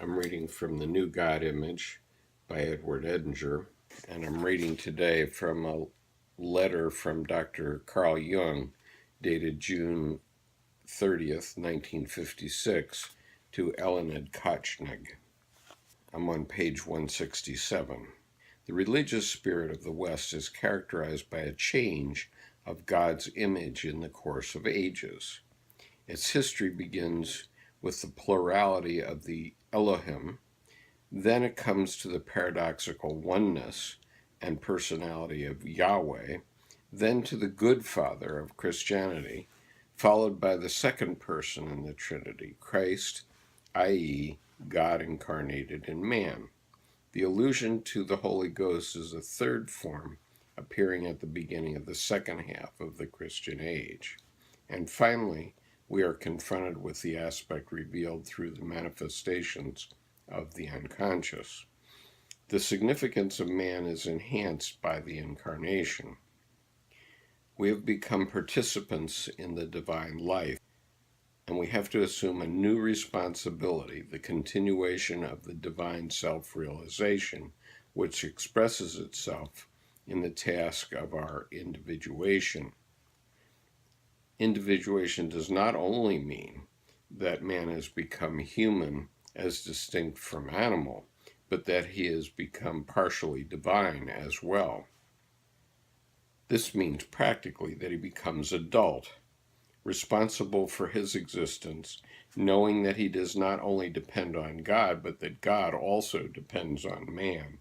I'm reading from The New God Image by Edinger, and I'm reading today from a letter from Dr. Carl Jung, dated June 30th, 1956, to Elined Kotschnig. I'm on page 167. The religious spirit of the West is characterized by a change of God's image in the course of ages. Its history begins with the plurality of the Elohim, then it comes to the paradoxical oneness and personality of Yahweh, then to the good Father of Christianity, followed by the second person in the Trinity, Christ, i.e., God incarnated in man. The allusion to the Holy Ghost is a third form, appearing at the beginning of the second half of the Christian age. And finally, we are confronted with the aspect revealed through the manifestations of the unconscious. The significance of man is enhanced by the incarnation. We have become participants in the divine life, and we have to assume a new responsibility, the continuation of the divine self-realization, which expresses itself in the task of our individuation. Individuation does not only mean that man has become human as distinct from animal, but that he has become partially divine as well. This means practically that he becomes adult, responsible for his existence, knowing that he does not only depend on God, but that God also depends on man.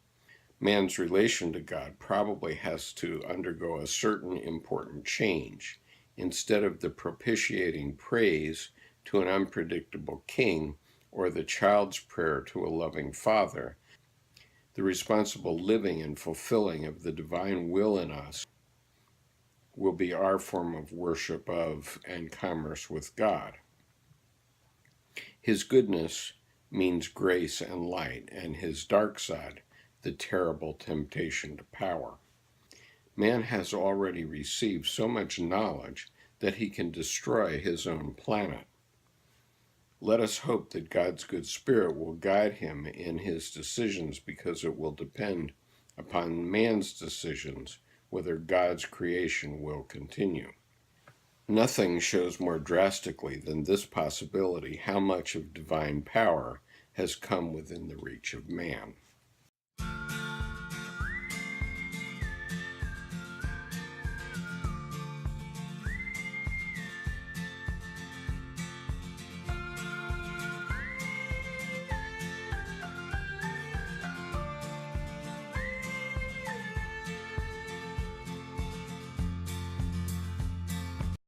Man's relation to God probably has to undergo a certain important change. Instead of the propitiating praise to an unpredictable king or the child's prayer to a loving father, the responsible living and fulfilling of the divine will in us will be our form of worship of and commerce with God. His goodness means grace and light, and his dark side, the terrible temptation to power. Man has already received so much knowledge that he can destroy his own planet. Let us hope that God's good spirit will guide him in his decisions, because it will depend upon man's decisions whether God's creation will continue. Nothing shows more drastically than this possibility how much of divine power has come within the reach of man.